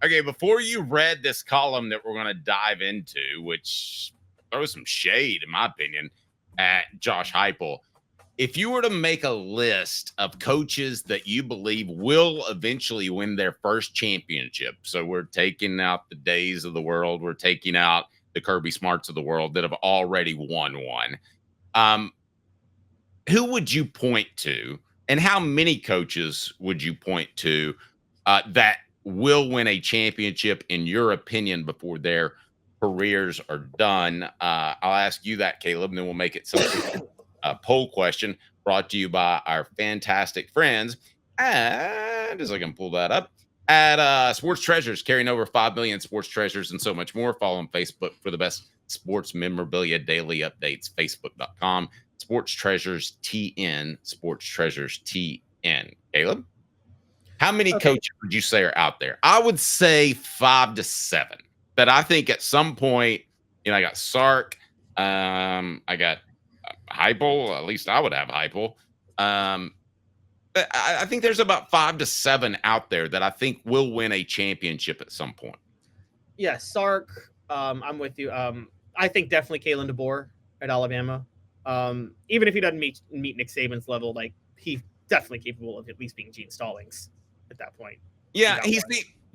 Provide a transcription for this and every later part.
Okay, before you read this column that we're going to dive into, which throws some shade, in my opinion, at Josh Heupel, if you were to make a list of coaches that you believe will eventually win their first championship, so we're taking out the Days of the world, we're taking out the Kirby Smarts of the world that have already won one, um, who would you point to, and how many coaches would you point to that will win a championship in your opinion before their careers are done? I'll ask you that, Caleb, and then we'll make it something poll question brought to you by our fantastic friends. And as I can pull that up at Sports Treasures, carrying over 5 million sports treasures and so much more. Follow on Facebook for the best sports memorabilia daily updates. Facebook.com. Sports Treasures TN. Sports Treasures TN. Caleb, how many coaches would you say are out there? I would say 5 to 7. That I think at some point, I got Sark, I got Heupel. At least I would have Heupel. I think there's about 5 to 7 out there that I think will win a championship at some point. Yeah, Sark. I'm with you. I think definitely Kalen DeBoer at Alabama. Even if he doesn't meet Nick Saban's level, like he's definitely capable of at least being Gene Stallings at that point. Yeah,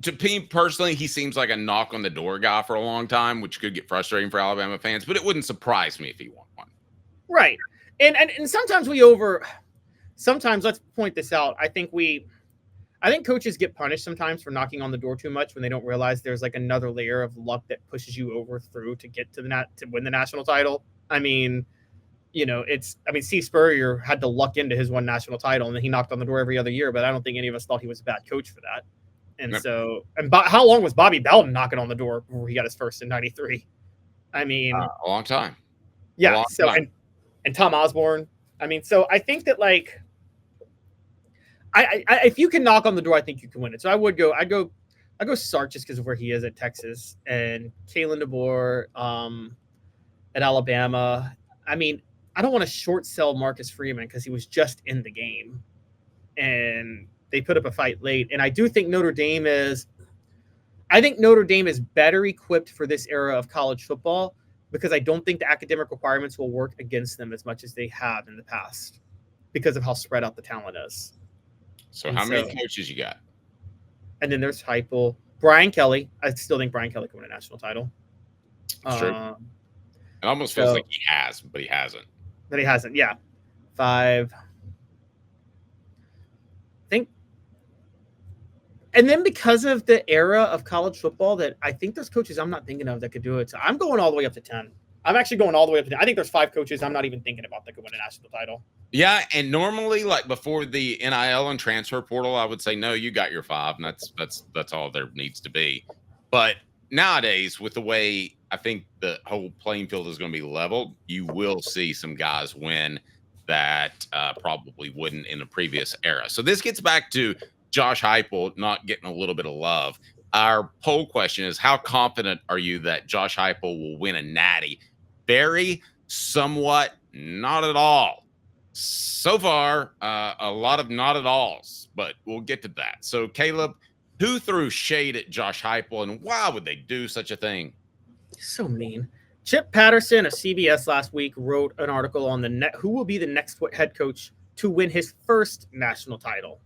to me personally, he seems like a knock on the door guy for a long time, which could get frustrating for Alabama fans, but it wouldn't surprise me if he won one. Right. And sometimes sometimes let's point this out. I think coaches get punished sometimes for knocking on the door too much when they don't realize there's like another layer of luck that pushes you over through to get to to win the national title. I mean, Steve Spurrier had to luck into his one national title, and then he knocked on the door every other year, but I don't think any of us thought he was a bad coach for that. And how long was Bobby Bowden knocking on the door before he got his first in '93? I mean, a long time. Yeah. And Tom Osborne. I mean, so I think that like, I if you can knock on the door, I think you can win it. So I'd go Sark just because of where he is at Texas, and Kalen DeBoer at Alabama. I mean, I don't want to short sell Marcus Freeman because he was just in the game, and they put up a fight late. And I do think Notre Dame is better equipped for this era of college football because I don't think the academic requirements will work against them as much as they have in the past because of how spread out the talent is. So how many coaches you got? And then there's Heupel. Brian Kelly. I still think Brian Kelly can win a national title. True. It almost feels like he has, but he hasn't. Yeah. 5. I think. And then because of the era of college football, that I think there's coaches I'm not thinking of that could do it. So I'm going all the way up to 10. I'm actually going all the way up to 10. I think there's 5 coaches I'm not even thinking about that could win a national title. Yeah, and normally, like before the NIL and transfer portal, I would say no, you got your 5, and that's all there needs to be. But nowadays, with the way I think the whole playing field is going to be leveled, you will see some guys win that probably wouldn't in the previous era. So this gets back to Josh Heupel not getting a little bit of love. Our poll question is, how confident are you that Josh Heupel will win a natty? Very, somewhat, not at all. So far, a lot of not at alls, but we'll get to that. So, Caleb, who threw shade at Josh Heupel, and why would they do such a thing? So mean. Chip Patterson of CBS last week wrote an article on who will be the next head coach to win his first national title.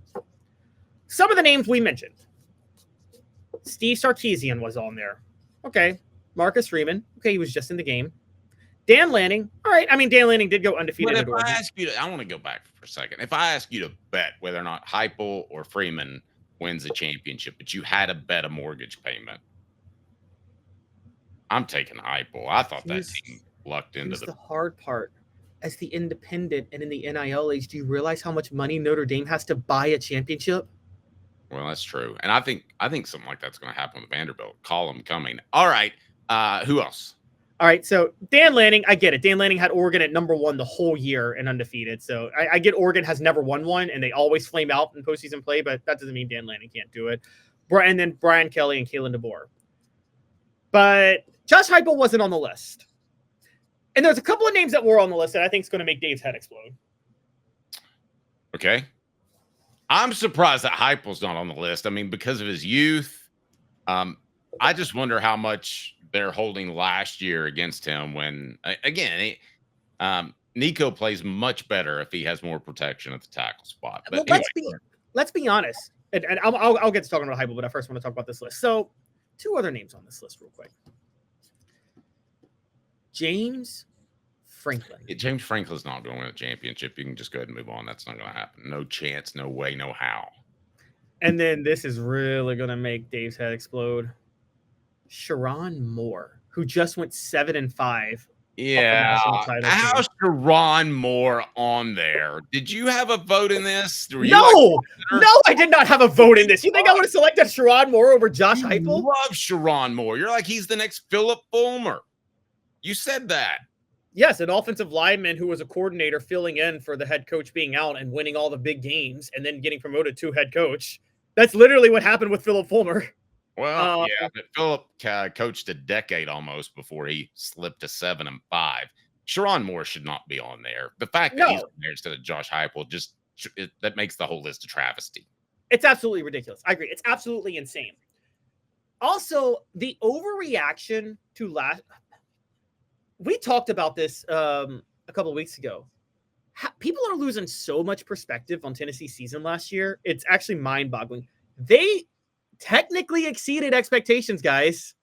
Some of the names we mentioned. Steve Sarkisian was on there. Okay. Marcus Freeman. Okay, he was just in the game. Dan Lanning. All right. I mean, Dan Lanning did go undefeated. But if I ask you I want to go back for a second. If I ask you to bet whether or not Heupel or Freeman wins the championship, but you had to bet a mortgage payment, I'm taking Heupel. I thought that team lucked into the hard part. As the independent and in the NIL age, do you realize how much money Notre Dame has to buy a championship? Well, that's true. And I think something like that's going to happen with Vanderbilt. Call them coming. All right. Who else? All right, so Dan Lanning, I get it. Dan Lanning had Oregon at number 1 the whole year and undefeated. So I get Oregon has never won one, and they always flame out in postseason play, but that doesn't mean Dan Lanning can't do it. And then Brian Kelly and Kalen DeBoer. But Josh Heupel wasn't on the list. And there's a couple of names that were on the list that I think is going to make Dave's head explode. Okay. I'm surprised that Heupel's not on the list. I mean, because of his youth. I just wonder how much they're holding last year against him when, again, Nico plays much better if he has more protection at the tackle spot. But Well, anyway. let's be honest, and I'll get to talking about Heupel, but I first want to talk about this list. So, 2 other names on this list, real quick. James Franklin. James Franklin's not going to win a championship. You can just go ahead and move on. That's not going to happen. No chance, no way, no how. And then this is really going to make Dave's head explode. Sharon Moore, who just went 7-5. Yeah. How's Sharon Moore on there? Did you have a vote in this? No, I did not have a vote in this. You think I would have selected Sharon Moore over Josh Heupel? Love Sharon Moore. You're like, he's the next Philip Fulmer. You said that. Yes, an offensive lineman who was a coordinator filling in for the head coach being out and winning all the big games and then getting promoted to head coach. That's literally what happened with Philip Fulmer. Well, yeah, but Philip coached a decade almost before he slipped to 7-5. Sharon Moore should not be on there. The fact that he's on there instead of Josh Heupel that makes the whole list a travesty. It's absolutely ridiculous. I agree. It's absolutely insane. Also, the overreaction to we talked about this a couple of weeks ago. People are losing so much perspective on Tennessee's season last year. It's actually mind-boggling. They technically exceeded expectations, guys.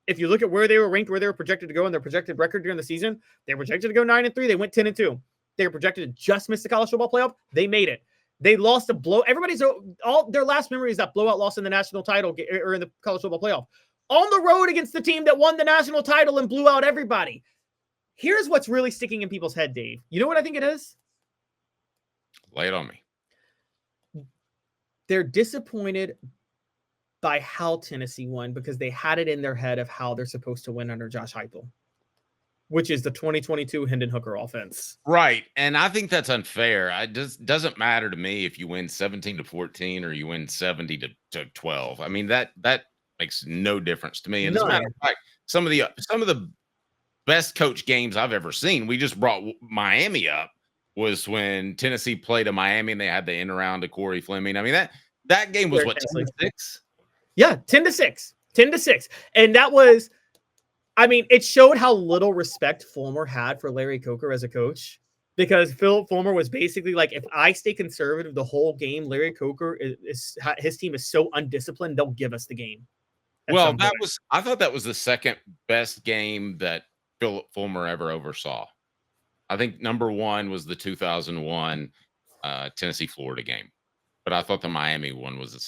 If you look at where they were ranked, where they were projected to go, and their projected record during the season, they were projected to go 9-3. They went 10-2. They were projected to just miss the college football playoff. They made it. They lost a blow. All their last memory is that blowout loss in the national title or in the college football playoff on the road against the team that won the national title and blew out everybody. Here's what's really sticking in people's head, Dave. You know what I think it is? Lay it on me. They're disappointed by how Tennessee won because they had it in their head of how they're supposed to win under Josh Heupel, which is the 2022 Hendon Hooker offense. Right. And I think that's unfair. It doesn't matter to me if you win 17-14 or you win 70-12. I mean, that makes no difference to me. And as a matter of fact, some of the best coach games I've ever seen, we just brought Miami up, was when Tennessee played a Miami and they had the end around to Corey Fleming. I mean, that game was what, 10-6? Yeah, 10-6. 10-6. And that was, I mean, it showed how little respect Fulmer had for Larry Coker as a coach, because Philip Fulmer was basically like, if I stay conservative the whole game, Larry Coker his team is so undisciplined, they'll give us the game. Well, I thought that was the second best game that Philip Fulmer ever oversaw. I think number one was the 2001 Tennessee-Florida game. But I thought the Miami one was the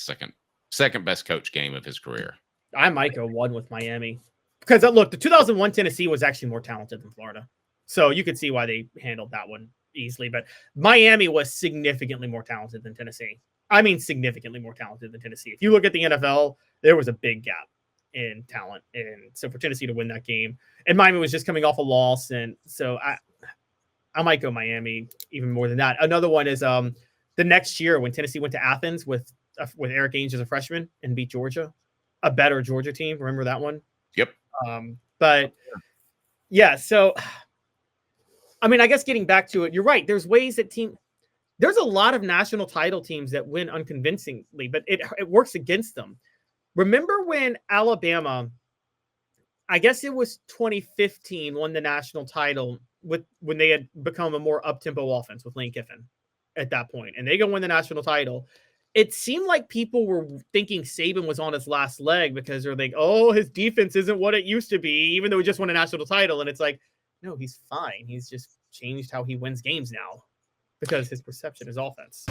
second best coach game of his career. I might go one with Miami. Because, look, the 2001 Tennessee was actually more talented than Florida. So you could see why they handled that one easily. But Miami was significantly more talented than Tennessee. I mean, significantly more talented than Tennessee. If you look at the NFL, there was a big gap in talent. And so for Tennessee to win that game, and Miami was just coming off a loss. And so I might go Miami even more than that. Another one is the next year when Tennessee went to Athens with Eric Ainge as a freshman and beat Georgia, a better Georgia team. Remember that one? Yep. But yeah, so I mean, I guess getting back to it, you're right. There's ways that there's a lot of national title teams that win unconvincingly, but it works against them. Remember when Alabama, I guess it was 2015, won the national title when they had become a more up-tempo offense with Lane Kiffin at that point, and they go win the national title. It seemed like people were thinking Saban was on his last leg because they're like, oh, his defense isn't what it used to be, even though he just won a national title. And it's like, no, he's fine. He's just changed how he wins games now because his perception is offense.